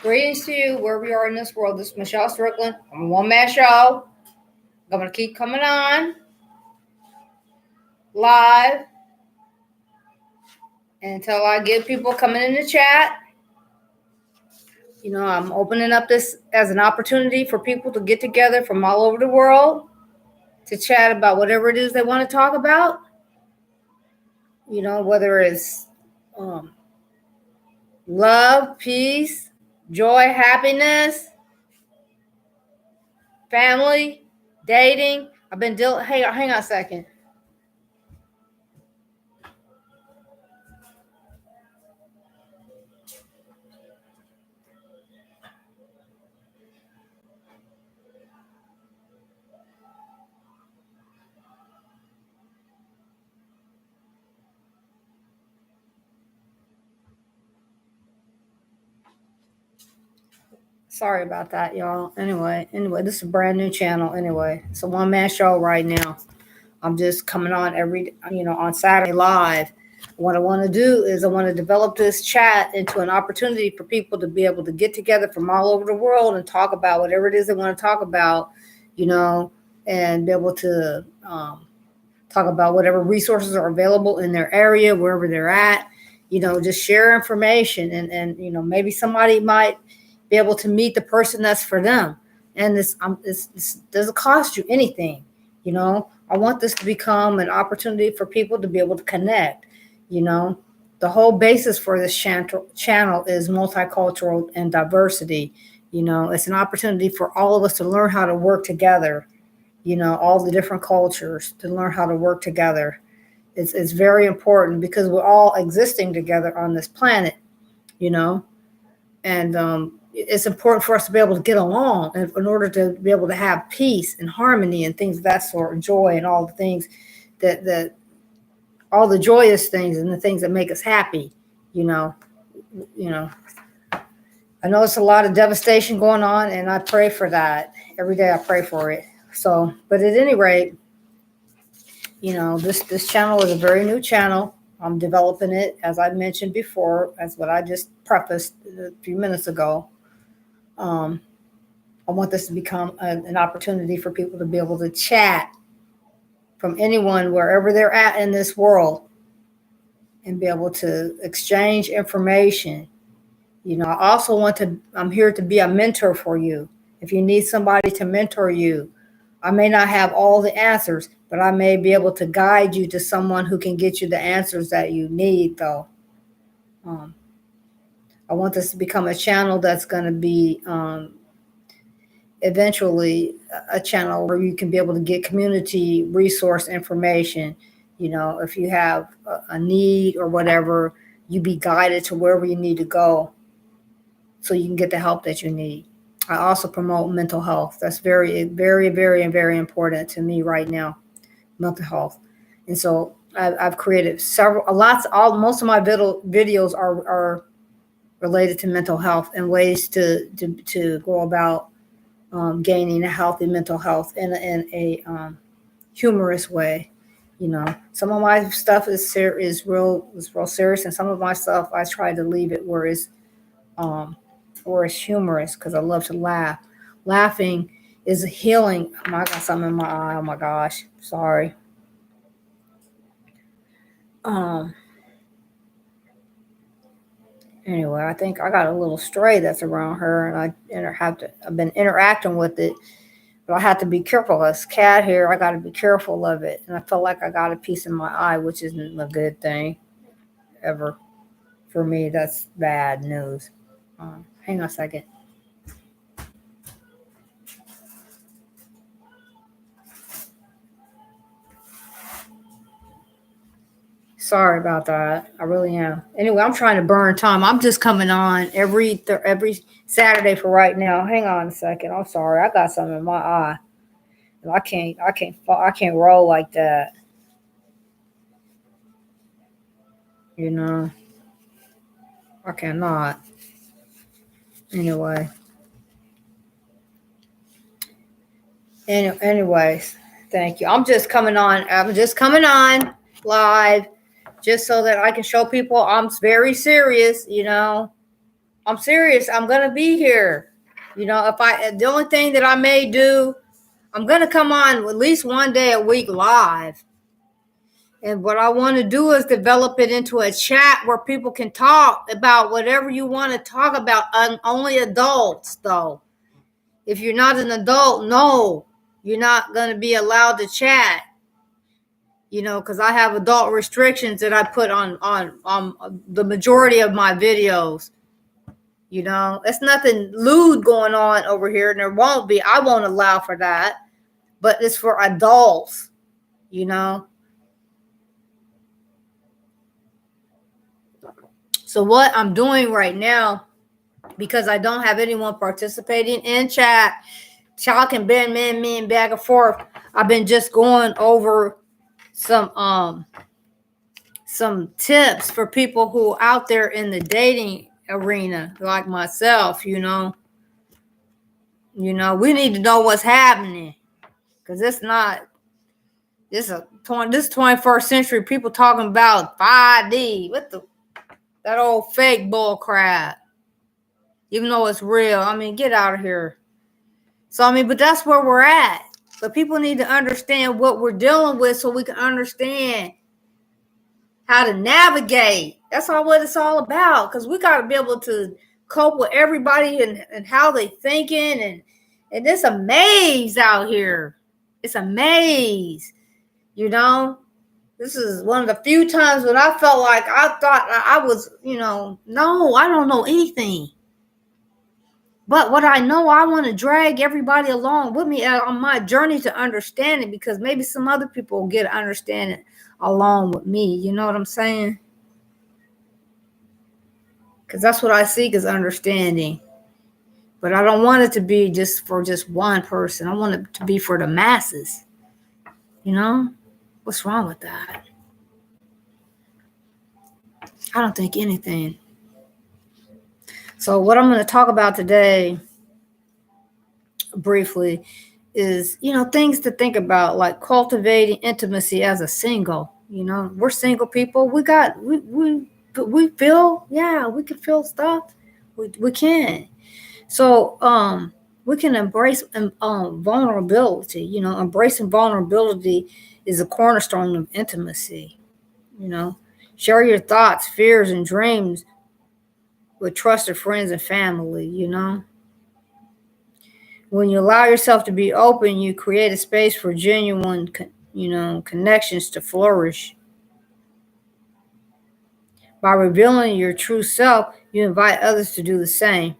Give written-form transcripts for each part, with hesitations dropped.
Greetings to you, wherever you are in this world. This is Michelle Strickland. I'm a one-man show. I'm going to keep coming on live until I get people coming in the chat. I'm opening up this as an opportunity for people to get together from all over the world to chat about whatever it is they want to talk about. Whether it's love, peace, joy, happiness, family, dating. Hey, hang on a second. Sorry about that, y'all. Anyway, this is a brand new channel. Anyway, it's a one-man show right now. I'm just coming on on Saturday live. What I want to do is I want to develop this chat into an opportunity for people to be able to get together from all over the world and talk about whatever it is they want to talk about, and be able to talk about whatever resources are available in their area, wherever they're at, just share information and maybe somebody might be able to meet the person that's for them. And this doesn't cost you anything. I want this to become an opportunity for people to be able to connect. The whole basis for this channel is multicultural and diversity. It's an opportunity for all of us to learn how to work together. All the different cultures to learn how to work together. It's very important because we're all existing together on this planet, and it's important for us to be able to get along in order to be able to have peace and harmony and things of that sort, and joy and all the things that all the joyous things and the things that make us happy. I know it's a lot of devastation going on, and I pray for that. Every day I pray for it. So, but at any rate, this channel is a very new channel. I'm developing it, as I mentioned before, as what I just prefaced a few minutes ago. I want this to become an opportunity for people to be able to chat from anyone, wherever they're at in this world, and be able to exchange information. I'm here to be a mentor for you. If you need somebody to mentor you, I may not have all the answers, but I may be able to guide you to someone who can get you the answers that you need, though. I want this to become a channel that's going to be eventually a channel where you can be able to get community resource information. If you have a need or whatever, you be guided to wherever you need to go so you can get the help that you need. I also promote mental health. That's very, very, very, very important to me right now, mental health. And so I've created most of my videos are related to mental health and ways to go about gaining a healthy mental health in a humorous way. Some of my stuff is real serious, and some of my stuff I try to leave it where it's humorous, because I love to laugh. Laughing is healing. I got something in my eye. Oh my gosh, sorry. Anyway, I think I got a little stray that's around her, and I've been interacting with it, but I have to be careful. This cat here, I got to be careful of it, and I feel like I got a piece in my eye, which isn't a good thing ever for me. That's bad news. Hang on a second. Sorry about that. I really am. Anyway, I'm trying to burn time. I'm just coming on every Saturday for right now. Hang on a second. I'm sorry. I got something in my eye. I can't roll like that. I cannot. Anyway. Anyways, thank you. I'm just coming on live just so that I can show people I'm very serious. I'm I'm serious. I'm going to be here. You know, the only thing that I may do, I'm going to come on at least one day a week live. And what I want to do is develop it into a chat where people can talk about whatever you want to talk about. Only adults, though. If you're not an adult, no, you're not going to be allowed to chat. You know, because I have adult restrictions that I put on the majority of my videos. You know, it's nothing lewd going on over here, and there won't be. I won't allow for that. But it's for adults, you know. So what I'm doing right now, because I don't have anyone participating in chat, talking me back and forth, I've been just going over some tips for people who are out there in the dating arena, like myself. You know, we need to know what's happening, because it's not. This 21st century. People talking about 5D. That old fake bull crap. Even though it's real. I mean, get out of here. So, I mean, but that's where we're at. But people need to understand what we're dealing with so we can understand how to navigate. That's all what it's all about. Because we got to be able to cope with everybody and how they thinking. And it's a maze out here. It's a maze. You know? This is one of the few times when I felt like I thought I was, no, I don't know anything. But what I know, I want to drag everybody along with me on my journey to understanding, because maybe some other people will get understanding along with me. You know what I'm saying? Because that's what I seek is understanding. But I don't want it to be just for just one person. I want it to be for the masses. You know? What's wrong with that? I don't think anything. So what I'm going to talk about today, briefly, is, things to think about, like cultivating intimacy as a single. We're single people. We feel, we can feel stuff. We can. So we can embrace vulnerability. Embracing vulnerability is a cornerstone of intimacy. Share your thoughts, fears, and dreams with trusted friends and family. When you allow yourself to be open, you create a space for genuine, connections to flourish. By revealing your true self, you invite others to do the same.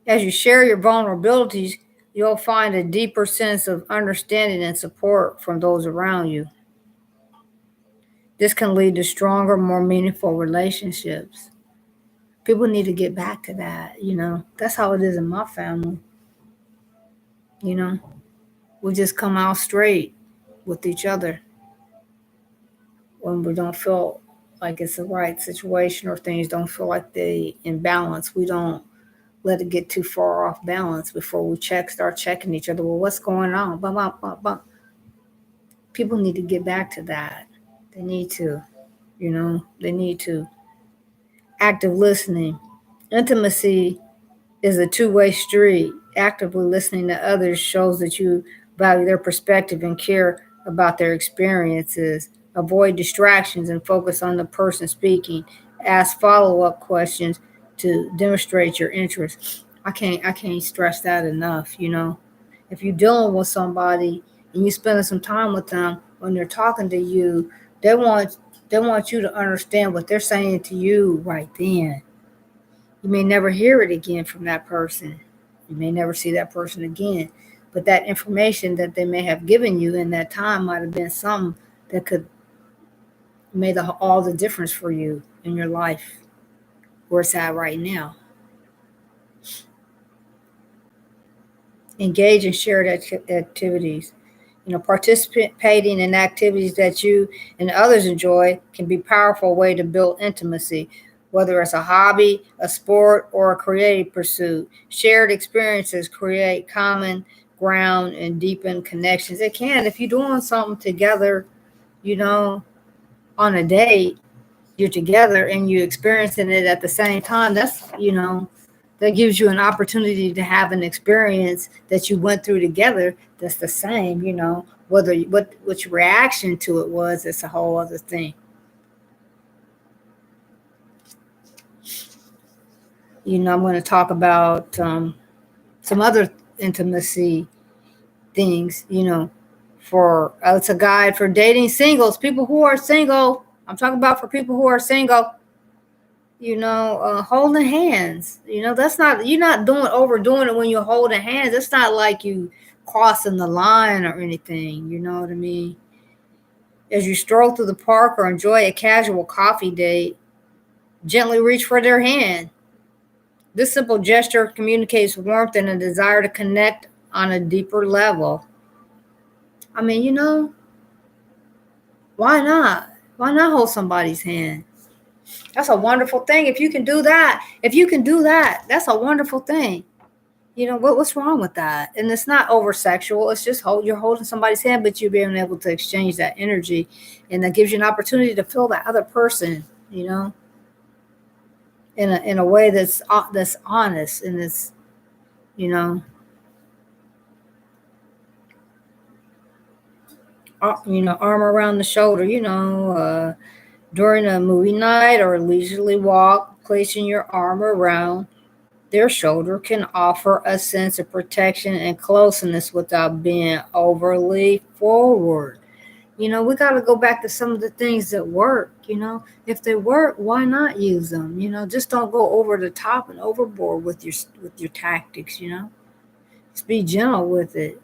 As you share your vulnerabilities, you'll find a deeper sense of understanding and support from those around you. This can lead to stronger, more meaningful relationships. People need to get back to that, That's how it is in my family. We just come out straight with each other. When we don't feel like it's the right situation or things don't feel like they in balance, we don't let it get too far off balance before we start checking each other. Well, what's going on? Bum, bum, bum, bum. People need to get back to that. They need to, they need to. Active listening. Intimacy is a two-way street. Actively listening to others shows that you value their perspective and care about their experiences. Avoid distractions and focus on the person speaking. Ask follow-up questions to demonstrate your interest. I can't stress that enough. If you're dealing with somebody and you're spending some time with them, when they're talking to you, they want you to understand what they're saying to you right then. You may never hear it again from that person. You may never see that person again. But that information that they may have given you in that time might have been something that could make all the difference for you in your life, where it's at right now. Engage in shared activities. Participating in activities that you and others enjoy can be a powerful way to build intimacy, whether it's a hobby, a sport, or a creative pursuit. Shared experiences create common ground and deepen connections. It can, if you're doing something together, on a date, you're together and you experiencing it at the same time, that's, that gives you an opportunity to have an experience that you went through together that's the same, whether what your reaction to it was, it's a whole other thing. I'm going to talk about some other intimacy things, for it's a guide for dating singles, people who are single. I'm talking about for people who are single, holding hands. That's not, you're not overdoing it when you're holding hands. It's not like you crossing the line or anything. You know what I mean? As you stroll through the park or enjoy a casual coffee date, gently reach for their hand. This simple gesture communicates warmth and a desire to connect on a deeper level. I mean, why not? Why not hold somebody's hand? That's a wonderful thing. If you can do that, that's a wonderful thing. What's wrong with that? And it's not over sexual. It's just you're holding somebody's hand, but you're being able to exchange that energy, and that gives you an opportunity to feel that other person, in a way that's honest, and it's you know arm around the shoulder, during a movie night or a leisurely walk, placing your arm around their shoulder can offer a sense of protection and closeness without being overly forward. We got to go back to some of the things that work. If they work, why not use them? Just don't go over the top and overboard with your tactics. Just be gentle with it.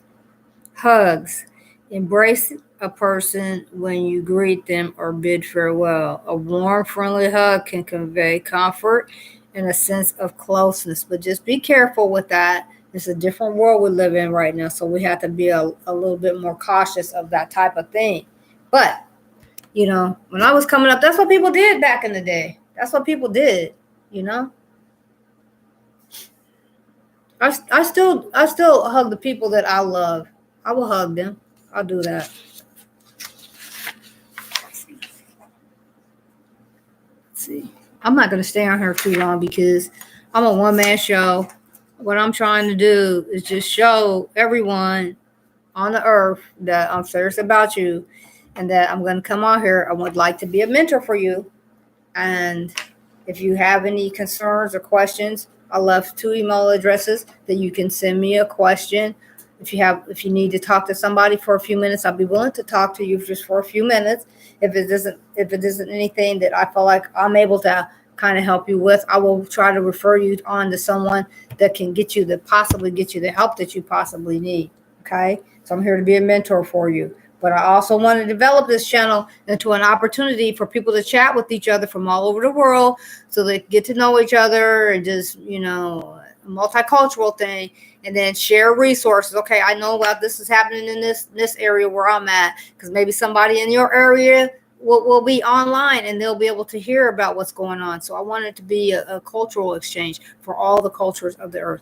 Hugs. Embrace a person when you greet them or bid farewell. A warm, friendly hug can convey comfort and a sense of closeness, but just be careful with that. It's a different world we live in right now, so we have to be a little bit more cautious of that type of thing. But, when I was coming up, that's what people did back in the day. That's what people did, you know. I still hug the people that I love. I will hug them. I'll do that. Let's see. I'm not going to stay on here too long because I'm a one-man show. What I'm trying to do is just show everyone on the earth that I'm serious about you, and that I'm going to come on here. I would like to be a mentor for you. And if you have any concerns or questions, I left 2 email addresses that you can send me a question. If you need to talk to somebody for a few minutes, I'll be willing to talk to you just for a few minutes. If it isn't anything that I feel like I'm able to kind of help you with, I will try to refer you on to someone that can possibly get you the help that you possibly need. Okay? So I'm here to be a mentor for you. But I also want to develop this channel into an opportunity for people to chat with each other from all over the world, so they get to know each other, and just, a multicultural thing, and then share resources. Okay, I know about this is happening in this area where I'm at, because maybe somebody in your area will be online and they'll be able to hear about what's going on. So I want it to be a cultural exchange for all the cultures of the earth.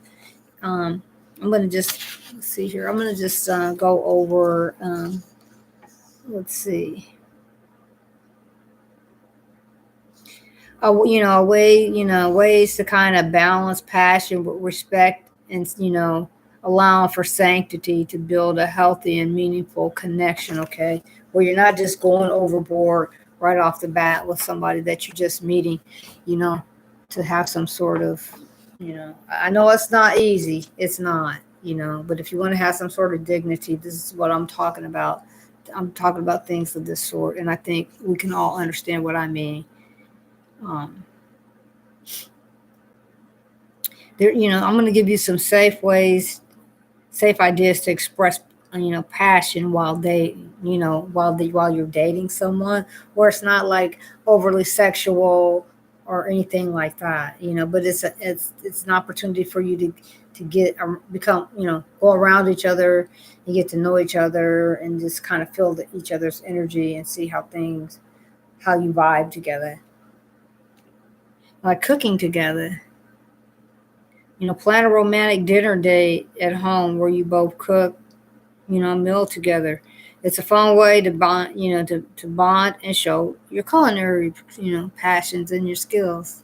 I'm going to just, let's see here. I'm going to just go over, let's see. Ways to kind of balance passion with respect, and, allowing for sanctity to build a healthy and meaningful connection. Okay. Where you're not just going overboard right off the bat with somebody that you're just meeting, to have some sort of, I know it's not easy. It's not, but if you want to have some sort of dignity, this is what I'm talking about. I'm talking about things of this sort, and I think we can all understand what I mean. Um, I'm going to give you some safe ideas to express, passion while you're dating someone, where it's not like overly sexual or anything like that, but it's an opportunity for you to get become, go around each other and get to know each other, and just kind of feel each other's energy and see how you vibe together. Like cooking together. Plan a romantic dinner date at home where you both cook, a meal together. It's a fun way to bond, to bond and show your culinary, passions and your skills.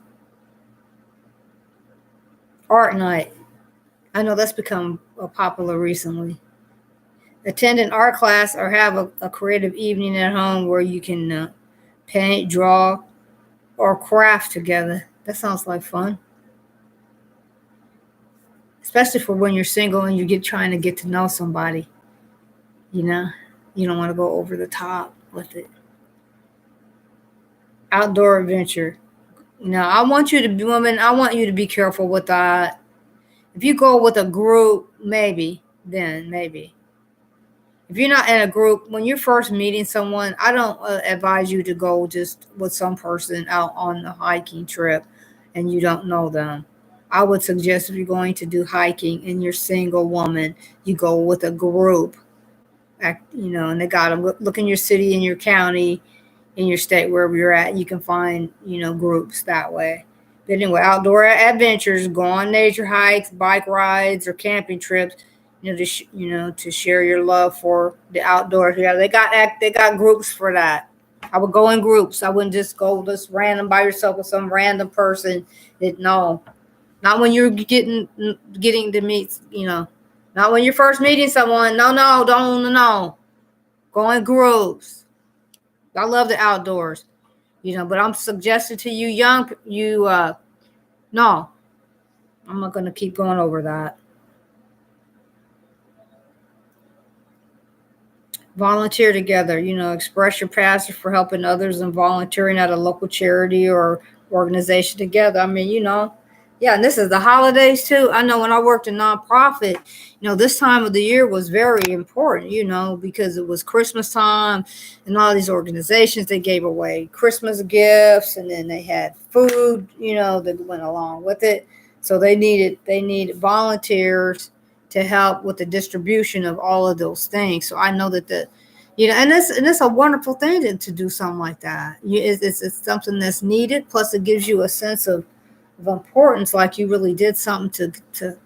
Art night. I know that's become popular recently. Attend an art class or have a creative evening at home where you can paint, draw, or craft together. That sounds like fun, especially for when you're single and you get trying to get to know somebody. You know, you don't want to go over the top with it. Outdoor adventure. I want you to be women. I want you to be careful with that. If you go with a group, maybe. If you're not in a group, when you're first meeting someone, I don't advise you to go just with some person out on a hiking trip and you don't know them. I would suggest if you're going to do hiking and you're single woman, you go with a group. And they got them. Look in your city, in your county, in your state, wherever you're at. You can find, groups that way. But anyway, outdoor adventures, go on nature hikes, bike rides, or camping trips. To share your love for the outdoors. Yeah, they got groups for that. I would go in groups. I wouldn't just go just random by yourself with some random person. No, not when you're getting to meet. Not when you're first meeting someone. No, don't no. Go in groups. I love the outdoors. But I'm suggesting to you, no, I'm not going to keep going over that. Volunteer together, express your passion for helping others and volunteering at a local charity or organization together. I mean, yeah, and this is the holidays too. I know when I worked in nonprofit, this time of the year was very important, because it was Christmas time and all these organizations, they gave away Christmas gifts and then they had food, that went along with it. So they needed volunteers to help with the distribution of all of those things. So I know that and it's a wonderful thing to do something like that. It's something that's needed. Plus, it gives you a sense of importance, like you really did something to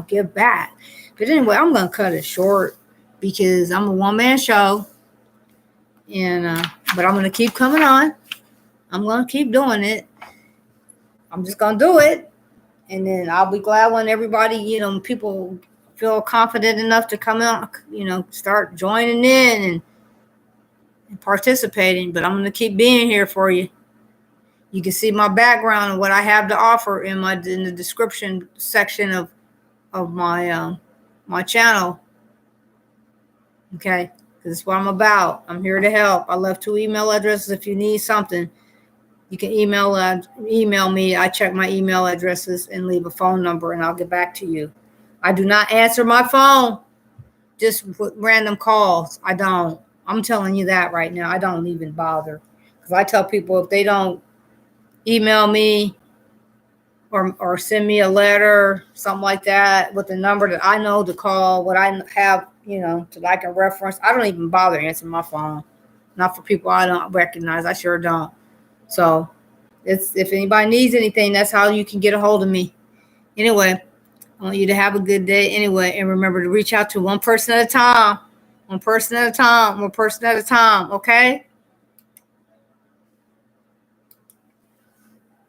give back. But anyway, I'm gonna cut it short because I'm a one-man show, and but I'm gonna keep coming on. I'm gonna keep doing it. I'm just gonna do it, and then I'll be glad when everybody, people feel confident enough to come out, start joining in and participating. But I'm going to keep being here for you. You can see my background and what I have to offer in the description section of my channel. Okay, because it's what I'm about. I'm here to help. I left 2 email addresses. If you need something, you can email me. I check my email addresses and leave a phone number, and I'll get back to you. I do not answer my phone just with random calls. I don't. I'm telling you that right now. I don't even bother. Because I tell people if they don't email me or send me a letter, something like that, with the number that I know to call, what I have, that I can reference, I don't even bother answering my phone. Not for people I don't recognize. I sure don't. So if anybody needs anything, that's how you can get a hold of me. Anyway, I want you to have a good day anyway. And remember to reach out to one person at a time. One person at a time. Okay?